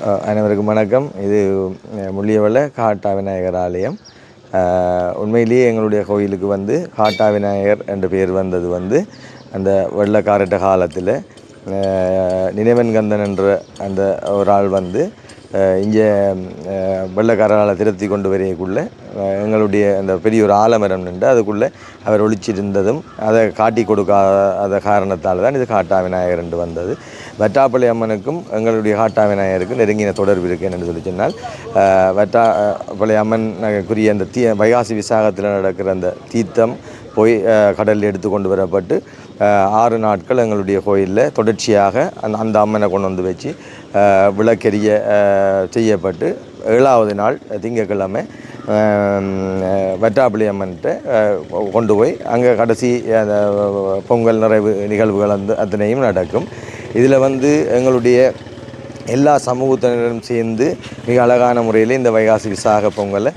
அனைவருக்கும் வணக்கம். இது முள்ளியவள காட்டா விநாயகர் ஆலயம். உண்மையிலேயே எங்களுடைய கோயிலுக்கு காட்டா விநாயகர் என்ற பெயர் வந்தது அந்த வெள்ளக்காரட்ட காலத்தில் நினைவன்கந்தன் என்ற அந்த ஒரு ஆள் இங்கே வெள்ளக்காரர்களை திருத்தி கொண்டு வரையக்குள்ளே எங்களுடைய அந்த பெரிய ஒரு ஆலமரம் நின்று அதுக்குள்ளே அவர் ஒழிச்சிருந்ததும் அதை காட்டி கொடுக்காத காரணத்தால் தான் இது காட்டா விநாயகர் என்று வந்தது. வெட்டாப்பள்ளி அம்மனுக்கும் எங்களுடைய காட்டா விநாயகருக்கும் நெருங்கின தொடர்பு இருக்குது என்று சொல்லி சொன்னால், வெட்டாப்பள்ளி அம்மனுக்குரிய அந்த வைகாசி விசாகத்தில் நடக்கிற அந்த தீர்த்தம் போய் கடலில் எடுத்து கொண்டு வரப்பட்டு 6 நாட்கள் எங்களுடைய கோயிலில் தொடர்ச்சியாக அந்த அம்மனை கொண்டு வச்சு விளக்கெரிய செய்யப்பட்டு 7வது நாள் திங்கட்கிழமை வெட்டாப்பள்ளி அம்மன்கிட்ட கொண்டு போய் அங்கே கடைசி அந்த பொங்கல் நிறைவு நிகழ்வுகள் அத்தனையும் நடக்கும். இதில் எங்களுடைய எல்லா சமூகத்தினரும் சேர்ந்து மிக அழகான முறையில் இந்த வைகாசி விசாக பொங்கலை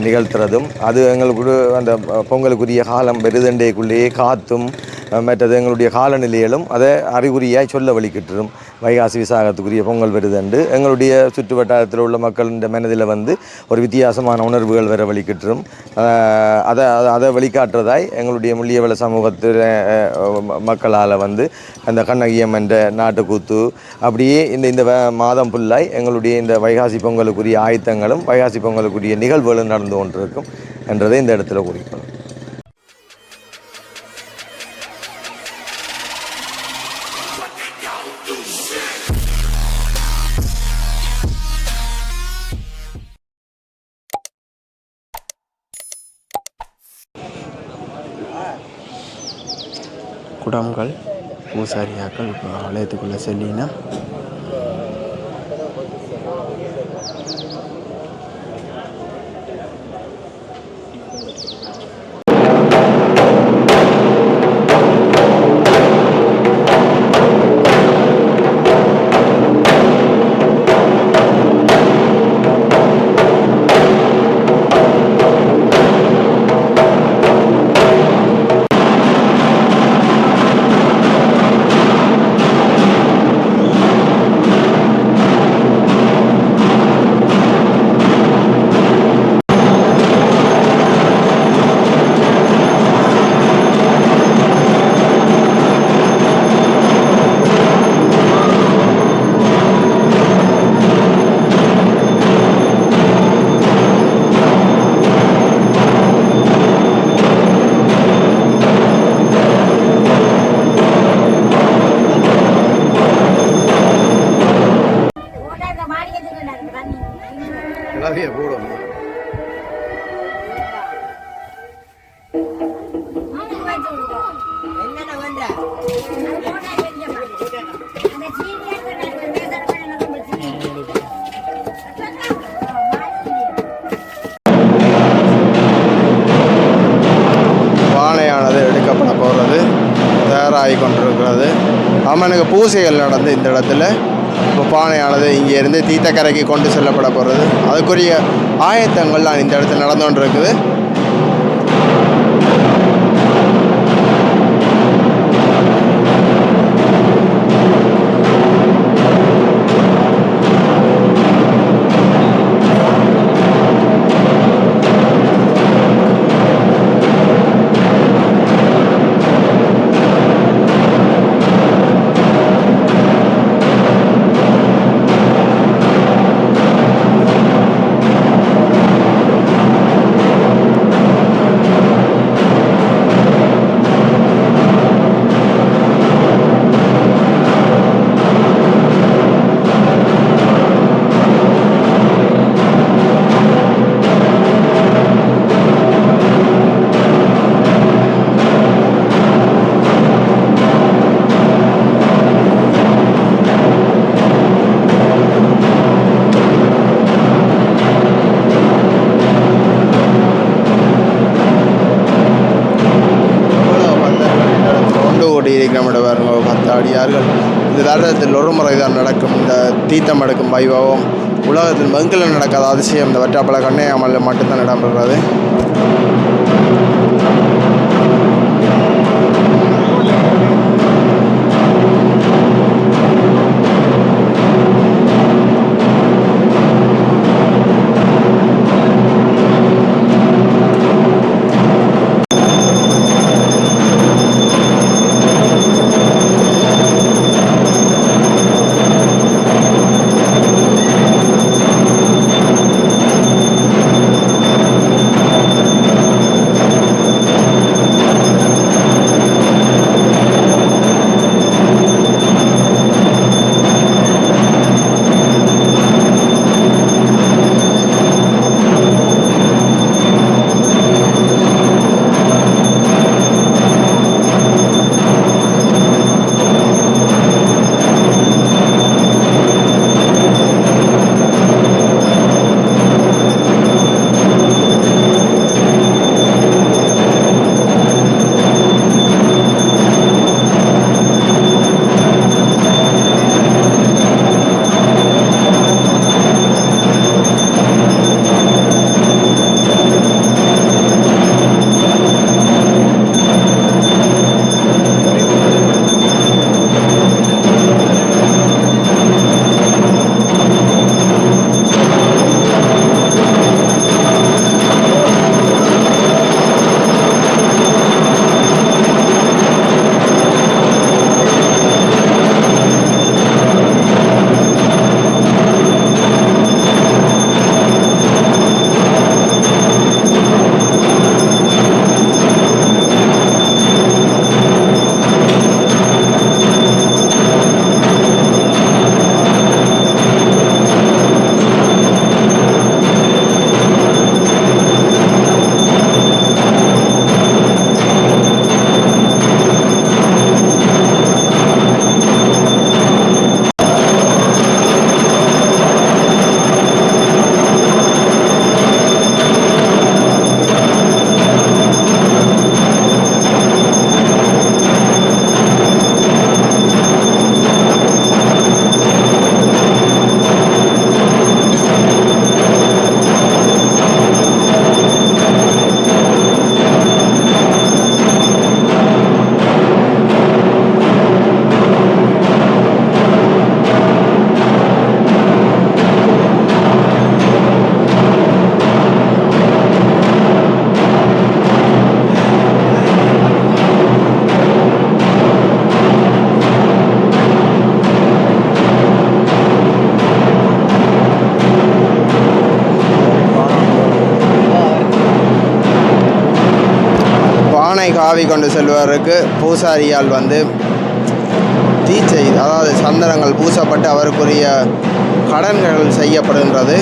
நிகழ்த்துறதும், அது எங்களுக்கு அந்த பொங்கலுக்குரிய காலம் பெருதண்டைக்குள்ளேயே காத்தும் மற்றது எங்களுடைய காலநிலையிலும் அதை அறிகுறியாய் சொல்ல வலிக்கிட்டுரும். வைகாசி விசாகத்துக்குரிய பொங்கல் வருதண்டு எங்களுடைய சுற்று வட்டாரத்தில் உள்ள மக்களின் மனதில் ஒரு வித்தியாசமான உணர்வுகள் வர வலிக்கிட்டுரும். அதை வழிகாட்டுறதாய் எங்களுடைய முள்ளியவள சமூகத்தில் மக்களால் அந்த கண்ணகியம் என்ற நாட்டுக்கூத்து அப்படியே இந்த மாதம் ஃபுல்லாய் எங்களுடைய இந்த வைகாசி பொங்கலுக்குரிய ஆயத்தங்களும் வைகாசி பொங்கலுக்குரிய நிகழ்வுகளும் நடந்து கொண்டிருக்கும் என்றதை இந்த இடத்துல குறிக்கணும். குடம்கள் பூசாரியாக்கள் இப்போ ஆலயத்துக்குள்ளே செல்லினா போடும். பானையானது எடுக்கப்பட போகிறது தயாராகி கொண்டிருக்கிறது. அம்மனுக்கு பூசைகள் நடந்து இந்த இடத்துல இப்போ பானையானது இங்கேருந்து தீர்த்தக்கரைக்கு கொண்டு செல்லப்பட போகிறது. அதுக்குரிய ஆயத்தங்கள்லாம் இந்த இடத்துல நடந்து கொண்டு இருக்குது. அடியார்கள் இந்த தருணத்தில் ஒரு முறை தான் நடக்கும் இந்த தீர்த்தம் எடுக்கும் வைபவம். உலகத்தில் மங்கில் நடக்காத அதிசயம் இந்த வெட்டாப்பள்ளி கண்ணையாமலில் மட்டும்தான் இடம்பெறுகிறது. காவி கொண்டு செல்வதற்கு பூசாரியால் வந்து தீச்சை, அதாவது சந்தனங்கள் பூசப்பட்டு அவருக்குரிய கடன்கள் செய்யப்படுகின்றது.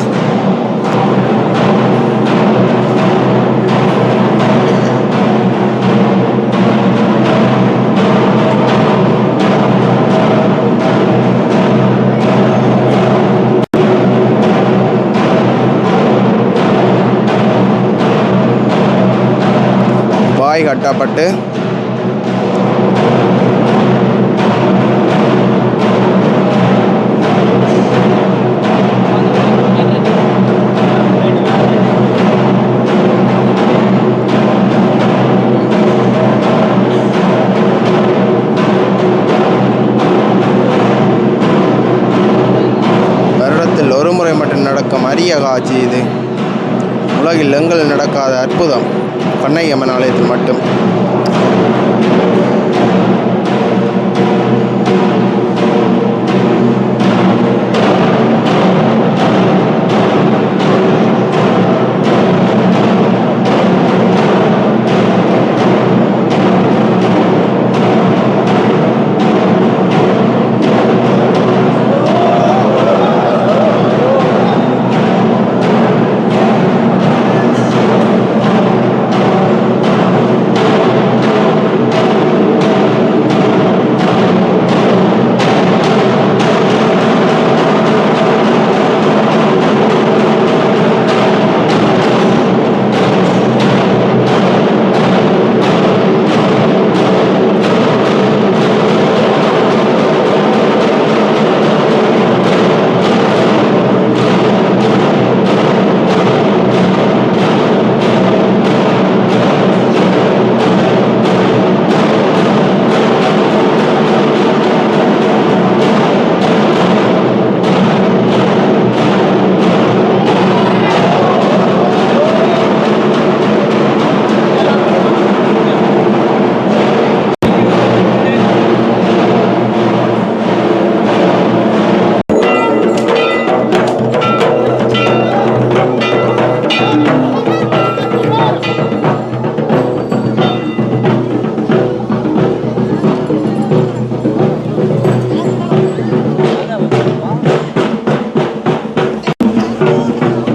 பாய் கட்டப்பட்டு வருடத்தில் ஒரு முறை மட்டும் நடக்கும் அரிய காட்சி இது. உலகில் எங்கள் நடக்காத அற்புதம் கண்ணையம்மன் ஆலயத்தில் மட்டும்.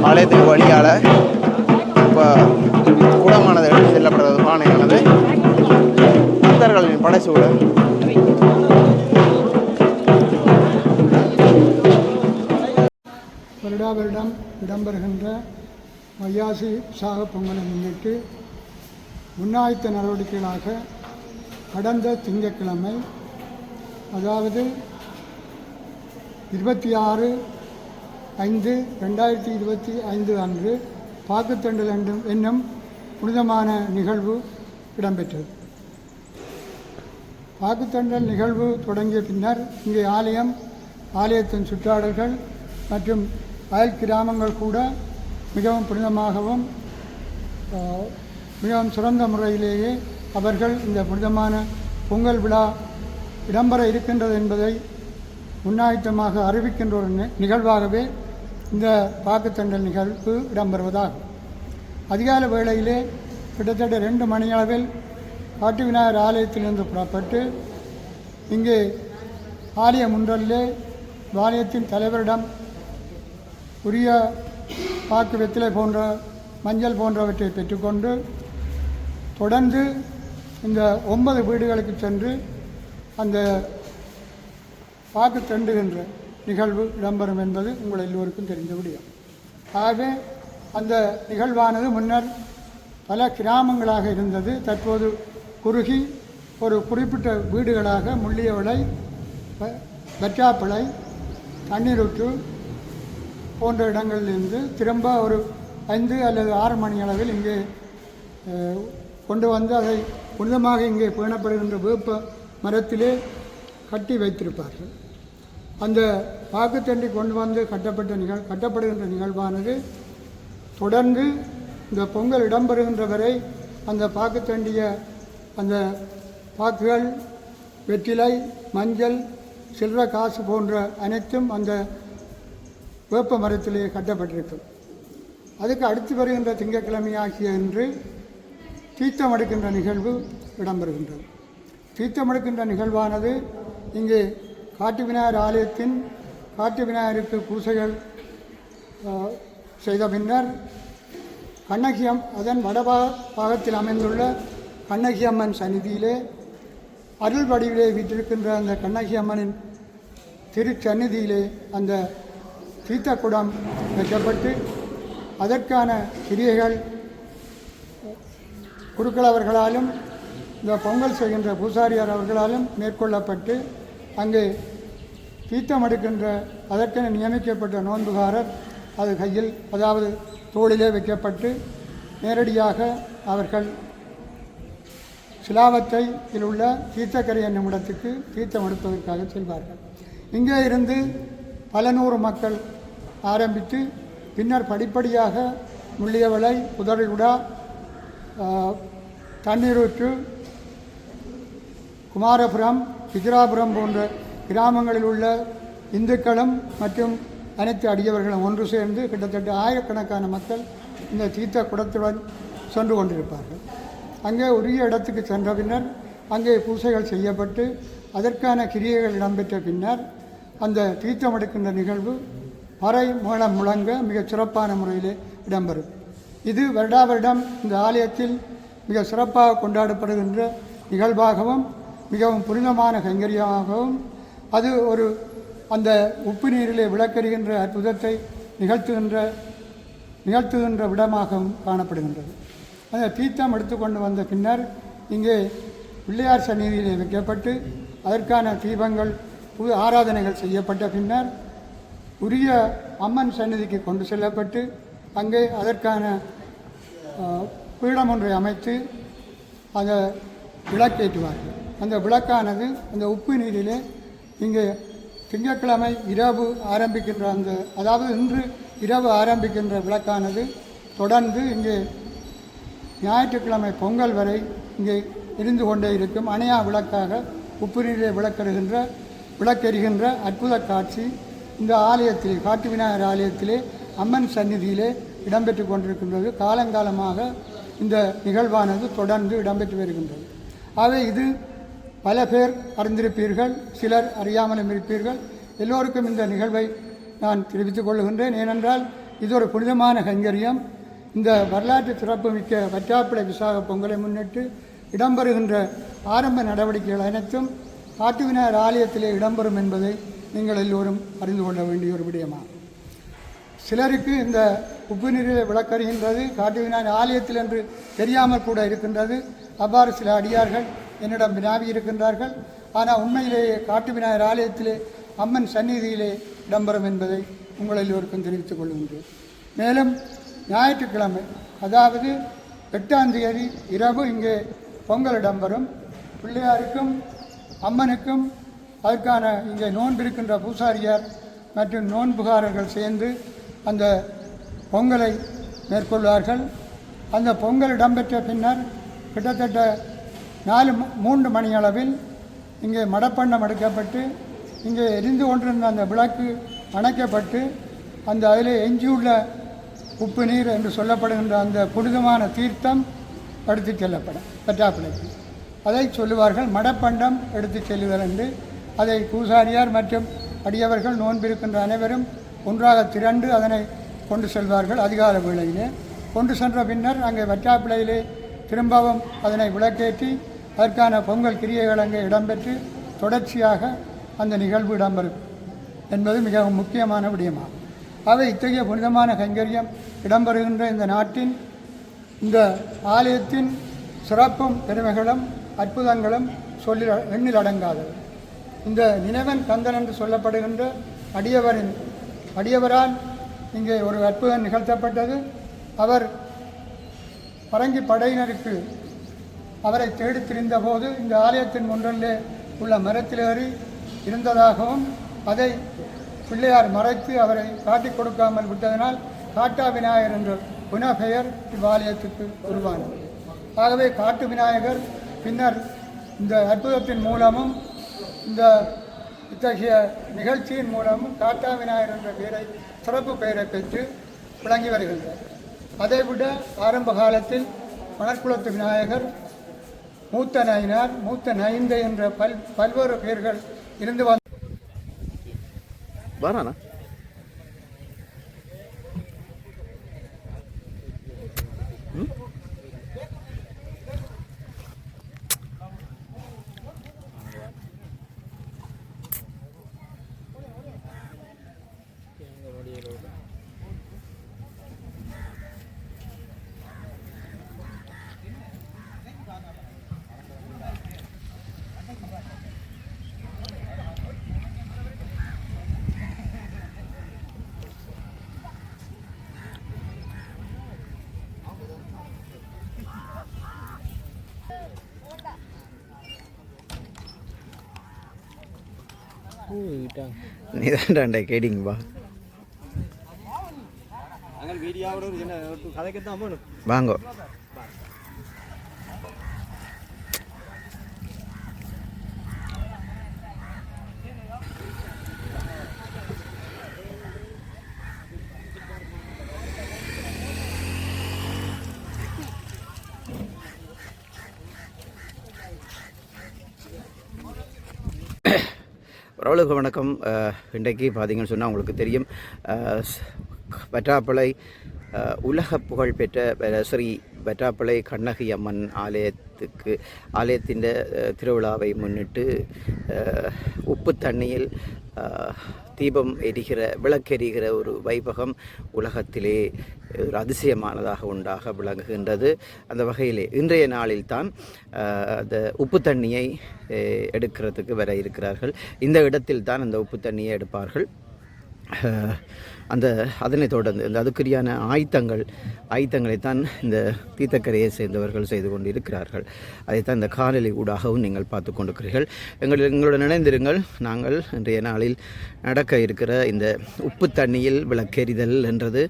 ஆலயத்துக்கு வழியால் இப்போ கூடமானது எடுத்து செல்லப்படுறது பானையானது பக்தர்களின் படைசூழ வருடாவருடம் இடம்பெறுகின்ற வையாசி சாக பொங்கலை முன்னிட்டு முன்னாயத்த நடவடிக்கைகளாக கடந்த திங்கட்கிழமை, அதாவது 26/5/2025 அன்று பாக்குத்தண்டல் என்னும் புனிதமான நிகழ்வு இடம்பெற்றது. பாக்குத்தண்டல் நிகழ்வு தொடங்கிய பின்னர் இங்கே ஆலயத்தின் சுற்றாடல்கள் மற்றும் அயல் கிராமங்கள் கூட மிகவும் புனிதமாகவும் மிகவும் சிறந்த முறையிலேயே அவர்கள் இந்த புனிதமான பொங்கல் விழா இடம்பெற இருக்கின்றது என்பதை முன்னாயத்தமாக அறிவிக்கின்ற ஒரு நிகழ்வாகவே இந்த பாக்குத்தண்டல் நிகழ்வு இடம்பெறுவதாகும். அதிகாலை வேளையிலே கிட்டத்தட்ட 2 மணியளவில் காட்டு விநாயகர் ஆலயத்திலிருந்து புறப்பட்டு இங்கே ஆலய முன்றலிலே ஆலயத்தின் தலைவரிடம் உரிய பாக்கு வெத்திலை போன்ற மஞ்சள் போன்றவற்றை பெற்றுக்கொண்டு தொடர்ந்து இந்த 9 வீடுகளுக்கு சென்று அந்த பாக்கு தண்டுகின்ற நிகழ்வு இடம்பெறும் என்பது உங்கள் எல்லோருக்கும் தெரிந்த விடயம். ஆகவே அந்த நிகழ்வானது முன்னர் பல கிராமங்களாக இருந்தது. தற்போது குறுகி ஒரு குறிப்பிட்ட வீடுகளாக முள்ளியவளை, வற்றாப்பளை, தண்ணீருற்று போன்ற இடங்களிலிருந்து திரும்ப ஒரு 5 அல்லது 6 மணி அளவில் இங்கே கொண்டு வந்து அதை புனிதமாக இங்கே பேணப்படுகின்ற வேப்ப மரத்திலே கட்டி வைத்திருப்பார்கள். அந்த பாக்குத்தண்டி கொண்டு வந்து கட்டப்படுகின்ற நிகழ்வானது தொடர்ந்து இந்த பொங்கல் இடம்பெறுகின்ற வரை அந்த பாக்குத்தண்டிய அந்த பாக்குகள், வெற்றிலை, மஞ்சள், சில்லற காசு போன்ற அனைத்தும் அந்த வேப்ப மரத்திலே கட்டப்பட்டிருக்கும். அதுக்கு அடுத்து வருகின்ற திங்கட்கிழமை ஆகிய இன்று தீர்த்தம் எடுக்கின்ற நிகழ்வு இடம்பெறுகின்றது. தீர்த்தமெடுக்கின்ற நிகழ்வானது இங்கே காட்டு விநாயகர் ஆலயத்தின் காட்டு விநாயகருக்கு பூசைகள் செய்த பின்னர் கண்ணகியம் அதன் வடபாகத்தில் அமைந்துள்ள கண்ணகியம்மன் சந்நிதியிலே அருள் வடிவிலே வீற்றிருக்கின்ற அந்த கண்ணகியம்மனின் திருச்சந்நிதியிலே அந்த தீர்த்தக்குடம் வைக்கப்பட்டு அதற்கான கிரியைகள் குருக்கள் அவர்களாலும் இந்த பொங்கல் செய்கின்ற பூசாரியார் அவர்களாலும் மேற்கொள்ளப்பட்டு அங்கே தீர்த்தம் எடுக்கின்ற அதற்கென நியமிக்கப்பட்ட நோன்புகாரர் அது கையில் அதாவது தோளிலே வைக்கப்பட்டு நேரடியாக அவர்கள் சிலாவத்தையில் உள்ள தீர்த்தக்கரை என்னும் இடத்துக்கு தீர்த்தம் எடுப்பதற்காக செல்வார்கள். இங்கே இருந்து பல நூறு மக்கள் ஆரம்பித்து பின்னர் படிப்படியாக முள்ளியவளை, புதரிகுடா, தண்ணீரூற்று, குமாரபுரம், விஜராபுரம் போன்ற கிராமங்களில் உள்ள இந்துக்களும் மற்றும் அனைத்து அடியவர்களும் ஒன்று சேர்ந்து கிட்டத்தட்ட ஆயிரக்கணக்கான மக்கள் இந்த தீர்த்த குடத்துடன் சென்று கொண்டிருப்பார்கள். அங்கே உரிய இடத்துக்கு சென்ற பின்னர் அங்கே பூசைகள் செய்யப்பட்டு அதற்கான கிரியைகள் இடம்பெற்ற பின்னர் அந்த தீர்த்தம் எடுக்கின்ற நிகழ்வு பறை மூலம் முழங்க மிக சிறப்பான முறையில் இடம்பெறும். இது வருடா வருடம் இந்த ஆலயத்தில் மிக சிறப்பாக கொண்டாடப்படுகின்ற நிகழ்வாகவும் மிகவும் புனிதமான கைங்கரியமாகவும் அது ஒரு அந்த உப்பு நீரிலே விளக்கறிகின்ற அற்புதத்தை நிகழ்த்துகின்ற விடமாகவும் காணப்படுகின்றது. அந்த தீர்த்தம் எடுத்துக்கொண்டு வந்த பின்னர் இங்கே பிள்ளையார் சந்நிதியிலே வைக்கப்பட்டு அதற்கான தீபங்கள் ஆராதனைகள் செய்யப்பட்ட பின்னர் உரிய அம்மன் சந்நிதிக்கு கொண்டு செல்லப்பட்டு அங்கே அதற்கான பீடம் ஒன்றை அமைத்து அதை விளக்கேற்றுவார்கள். அந்த விளக்கானது அந்த உப்பு நீரிலே இங்கே திங்கட்கிழமை இரவு ஆரம்பிக்கின்ற அதாவது இன்று இரவு ஆரம்பிக்கின்ற விளக்கானது தொடர்ந்து இங்கே ஞாயிற்றுக்கிழமை பொங்கல் வரை இங்கே இருந்து கொண்டே இருக்கும். அணையா விளக்காக உப்பு நீரிலே விளக்கெறிகின்ற அற்புத காட்சி இந்த ஆலயத்திலே காட்டு விநாயகர் ஆலயத்திலே அம்மன் சந்நிதியிலே இடம்பெற்று கொண்டிருக்கின்றது. காலங்காலமாக இந்த நிகழ்வானது தொடர்ந்து இடம்பெற்று வருகின்றது. ஆகவே இது பல பேர் அறிந்திருப்பீர்கள், சிலர் அறியாமலும் இருப்பீர்கள். எல்லோருக்கும் இந்த நிகழ்வை நான் தெரிவித்துக் கொள்கின்றேன். ஏனென்றால் இது ஒரு புனிதமான கைங்கரியம். இந்த வரலாற்று சிறப்புமிக்க வற்றாப்பிளை விசாக பொங்கலை முன்னிட்டு இடம்பெறுகின்ற ஆரம்ப நடவடிக்கைகள் அனைத்தும் காட்டு விநாயகர் ஆலயத்திலே இடம்பெறும் என்பதை நீங்கள் எல்லோரும் அறிந்து கொள்ள வேண்டிய ஒரு விடயமாகும். சிலருக்கு இந்த உப்பு நீரில் விளக்கறிகின்றது காட்டு விநாயகர் ஆலயத்தில் என்று தெரியாமல் கூட இருக்கின்றது. அவ்வாறு சில அடியார்கள் என்னிடம் வினாவி இருக்கின்றார்கள். ஆனால் உண்மையிலேயே காட்டு விநாயகர் ஆலயத்திலே அம்மன் சந்நிதியிலே இடம்பெறும் என்பதை உங்கள் எல்லோருக்கும் தெரிவித்துக் கொள்கின்றேன். மேலும் ஞாயிற்றுக்கிழமை அதாவது 8ஆம் தேதி இரவு இங்கே பொங்கல் இடம்பெறும். பிள்ளையாருக்கும் அம்மனுக்கும் அதற்கான இங்கே நோன்பிருக்கின்ற பூசாரியார் மற்றும் நோன்புகாரர்கள் சேர்ந்து அந்த பொங்கலை மேற்கொள்வார்கள். அந்த பொங்கல் இடம்பெற்ற பின்னர் கிட்டத்தட்ட 3 மணி அளவில் இங்கே மடப்பண்டம் எடுக்கப்பட்டு இங்கே எரிந்து கொண்டிருந்த அந்த விளக்கு அணைக்கப்பட்டு அந்த அதில் எஞ்சியுள்ள உப்பு நீர் என்று சொல்லப்படுகின்ற அந்த புனிதமான தீர்த்தம் எடுத்து செல்லப்படும் பெற்றாப்பிள்ளைக்கு. அதை சொல்லுவார்கள் மடப்பண்டம் எடுத்து செல்லுதல் என்று. அதை பூசாரியார் மற்றும் அடியவர்கள் நோன்பிருக்கின்ற அனைவரும் ஒன்றாக திரண்டு அதனை கொண்டு செல்வார்கள். அதிகால வேளையிலே கொண்டு சென்ற பின்னர் அங்கே வற்றாப்பிள்ளையிலே திரும்பவும் அதனை விளக்கேற்றி அதற்கான பொங்கல் கிரியைகள் அங்கே இடம்பெற்று தொடர்ச்சியாக அந்த நிகழ்வு இடம்பெறும் என்பது மிகவும் முக்கியமான விடயமாகும். அவை இத்தகைய புனிதமான கைங்கரியம் இடம்பெறுகின்ற இந்த நாட்டின் இந்த ஆலயத்தின் சிறப்பும் பெருமைகளும் அற்புதங்களும் எண்ணில் அடங்காதது. இந்த நினைவன் கந்தன் என்று சொல்லப்படுகின்ற அடியவரால் இங்கே ஒரு அற்புதம் நிகழ்த்தப்பட்டது. அவர் பரங்கி படையினருக்கு அவரை தேடி திரிந்த போது இந்த ஆலயத்தின் ஒன்றிலே உள்ள மரத்திலேறி இருந்ததாகவும் அதை பிள்ளையார் மறைத்து அவரை காட்டிக் கொடுக்காமல் விட்டதனால் காட்டா விநாயகர் என்ற புனப்பெயர் இவ்வாலயத்துக்கு உருவானது. ஆகவே காட்டு விநாயகர் பின்னர் இந்த அற்புதத்தின் மூலமும் இந்த இத்தகைய நிகழ்ச்சியின் மூலமும் காட்டா விநாயகர் என்ற சிறப்பு பெயரை பெற்று விளங்கி வருகின்றார். அதைவிட ஆரம்ப காலத்தில் மணற்குளத்து விநாயகர் மூத்த நயினார், மூத்த நைந்தை என்ற பல்வேறு பெயர்கள் இருந்து வரானா நீதான்டா கேடிங்கப்பா வாங்கோ உறவுகளுக்கு வணக்கம். இன்றைக்கு பார்த்தீங்கன்னு சொன்னால் உங்களுக்கு தெரியும், வற்றாப்பளை உலக புகழ்பெற்ற ஸ்ரீ வற்றாப்பளை கண்ணகி அம்மன் ஆலயத்தின் திருவிழாவை முன்னிட்டு உப்பு தண்ணியில் தீபம் எரிகிற விளக்கெரிகிற ஒரு வைபகம் உலகத்திலே ஒரு அதிசயமானதாக உண்டாக விளங்குகின்றது. அந்த வகையிலே இன்றைய நாளில்தான் அந்த உப்பு தண்ணியை எடுக்கிறதுக்கு வர இருக்கிறார்கள். இந்த இடத்தில் தான் அந்த உப்பு தண்ணியை எடுப்பார்கள். அதனை தொடர்ந்து அதுக்குரியான ஆயத்தங்களைத்தான் இந்த தீர்த்தக்கரையை சேர்ந்தவர்கள் செய்து கொண்டு இருக்கிறார்கள். அதைத்தான் இந்த காணொலி ஊடாகவும் நீங்கள் பார்த்து கொண்டிருக்கிறீர்கள். எங்களுடன் இணைந்திருங்கள். நாங்கள் இன்றைய நாளில் நடக்க இருக்கிற இந்த உப்பு தண்ணியில் விளக்கெறிதல் என்றது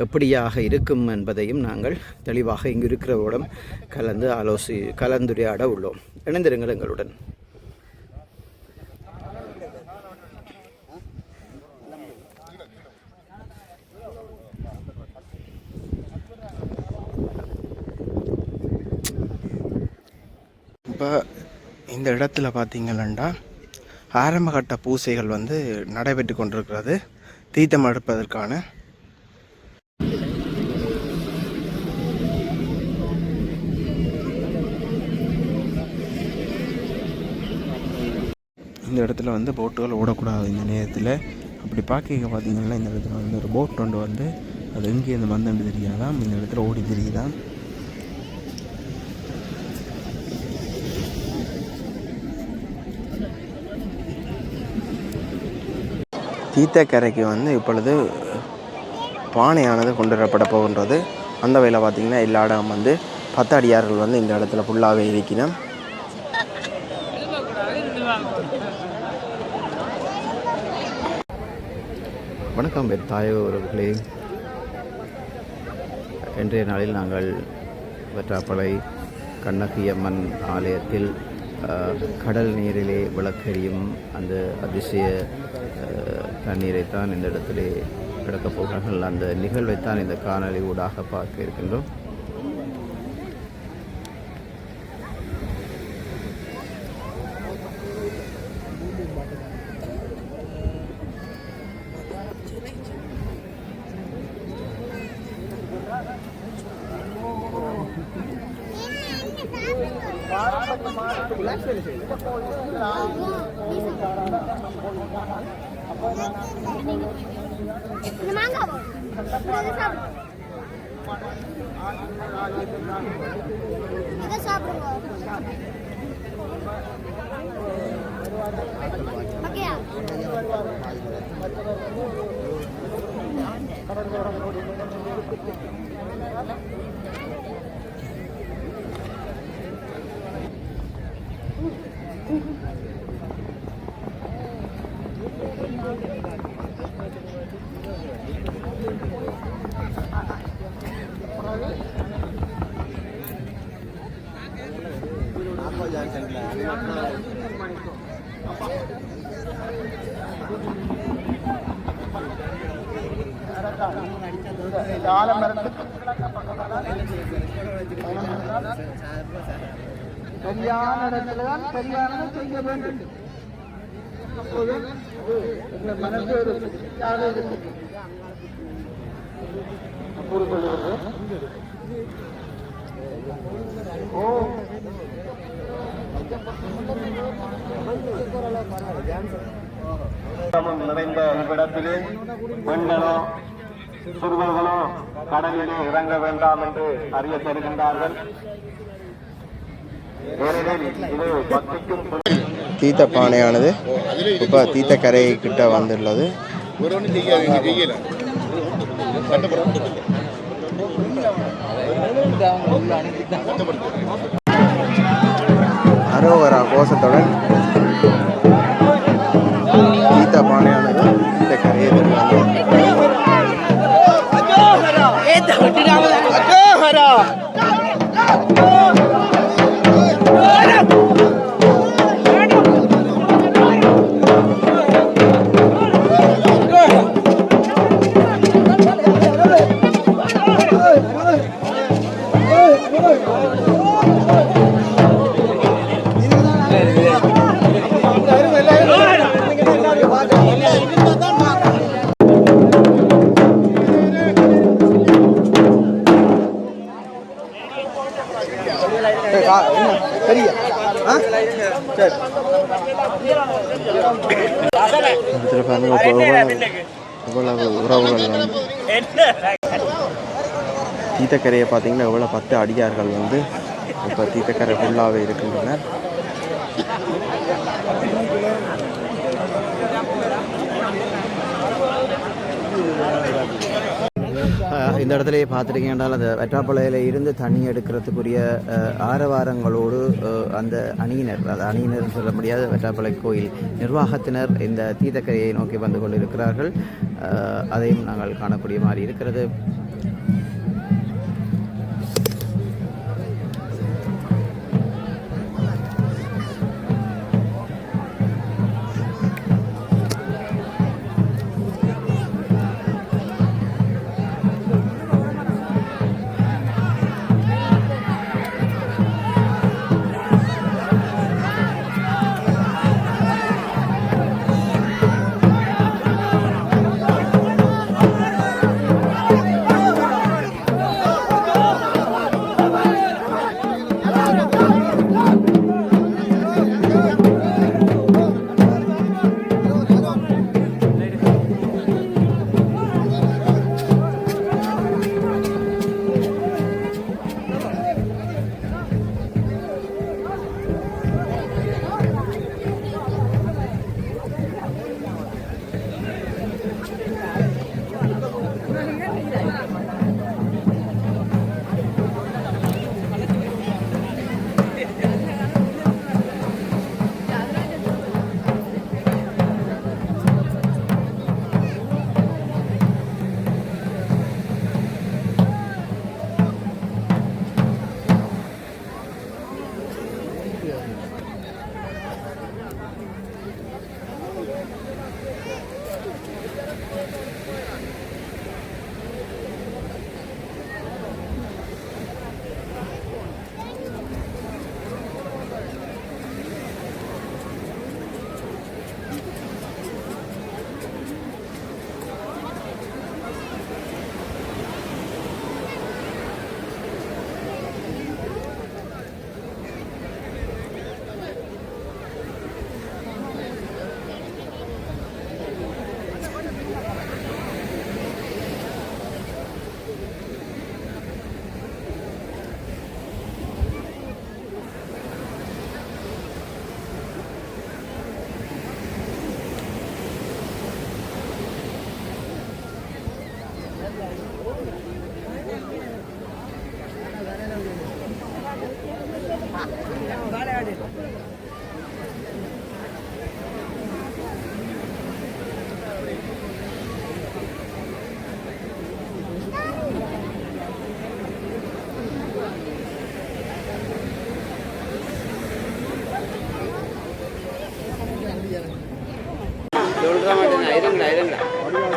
எப்படியாக இருக்கும் என்பதையும் நாங்கள் தெளிவாக இங்கு இருக்கிறவரிடம் கலந்துரையாட உள்ளோம். இணைந்திருங்கள் எங்களுடன். இப்போ இந்த இடத்துல பார்த்திங்கன்னா ஆரம்பகட்ட பூசைகள் வந்து நடைபெற்று கொண்டிருக்கிறது. தீர்த்தம் எடுப்பதற்கான இந்த இடத்துல வந்து போட்டுகள் ஓடக்கூடாது இந்த நேரத்தில். அப்படி பார்க்க பார்த்திங்கன்னா இந்த இடத்துல வந்து ஒரு போட் ஒன்று வந்து அது எங்கேருந்து வந்துன்னு தெரியாதான் இந்த இடத்துல ஓடி தெரியுதான். தீர்த்தக்கரைக்கு வந்து இப்பொழுது பானையானது கொண்டு வரப்பட போகின்றது. அந்த வகையில் பார்த்திங்கன்னா எல்லா இடம் வந்து 10 அடியார்கள் வந்து இந்த இடத்துல ஃபுல்லாகவே இருக்கணும். வணக்கம் தாயவர்களே. இன்றைய நாளில் நாங்கள் வற்றாப்பளை கண்ணகி அம்மன் ஆலயத்தில் கடல் நீரிலே விளக்கெரியும் அந்த அதிசய தண்ணீரைத்தான் இந்த இடத்திலே கிடக்கப் போகிறார்கள். அந்த நிகழ்வைத்தான் இந்த காணொலி ஊடாக பார்க்க இருக்கின்றோம். சரியான இடத்துல தான் சரியானதை செய்ய வேண்டும். அப்போது எங்கள் மனசு ஒரு திருப்தியாக இருக்கும். நிறைந்த இவ்விடத்திலே பெண்களோ சிறுவர்களோ கடலிலே இறங்க வேண்டாம் என்று அறிய தருகின்றார்கள். ஏனெனில் இது பக்திக்கும் தீர்த்த பானையானது இப்போ தீர்த்தக்கரை கிட்ட வந்துள்ளது. அரோகரா கோஷத்துடன் தீர்த்த பானையானது தீர்த்தக்கரையை உறவுகள் தீர்த்தக்கரையை பார்த்தீங்கன்னா எவ்வளோ 10 அடியார்கள் வந்து இப்போ தீர்த்தக்கரை ஃபுல்லாகவே இருக்கின்றனர். இந்த இடத்துலையே பார்த்துருக்கீங்கன்றால் அந்த வெற்றாப்பளையில் இருந்து தண்ணி எடுக்கிறதுக்குரிய ஆரவாரங்களோடு அந்த அணியினர், அது அணியினர் சொல்ல முடியாத வெற்றாப்பளை கோயில் நிர்வாகத்தினர் இந்த தீர்த்தக்கரையை நோக்கி வந்து கொண்டிருக்கிறார்கள். அதையும் நாங்கள் காணக்கூடிய மாதிரி இருக்கிறது.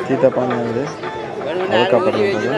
தீர்த்தப்பானது அழுக்கப்படுகிறது.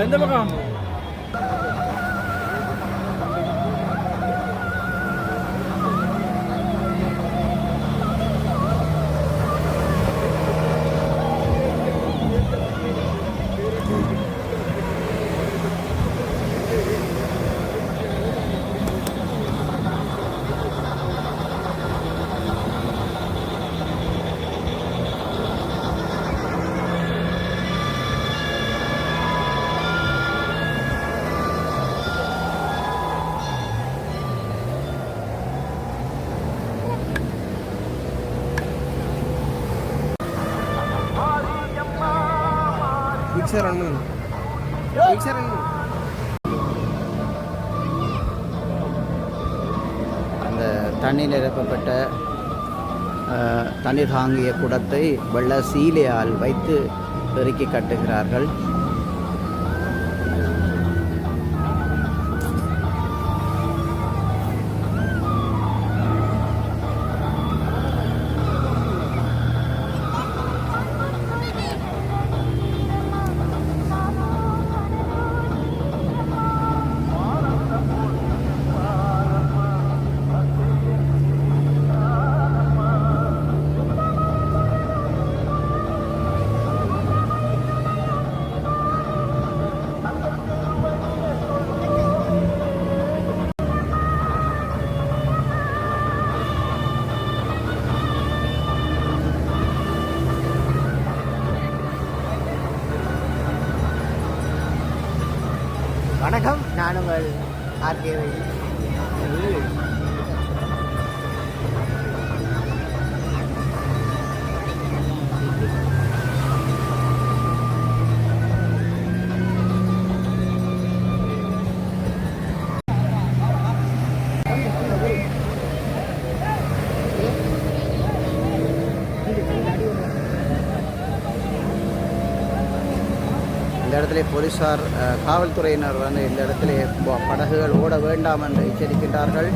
எந்த பக்கம் அந்த தண்ணீர் நிரப்பப்பட்ட தண்ணீர் தாங்கிய குடத்தை வெள்ள சீலையால் வைத்து பெருக்கி கட்டுகிறார்கள். வணக்கம், நான் உங்கள் ஆர்கேவை. இந்த இடத்துல போலீஸார் காவல்துறையினர் வந்து இந்த இடத்துல படகுகள் ஓட வேண்டாம் என்று எச்சரிக்கின்றார்கள்.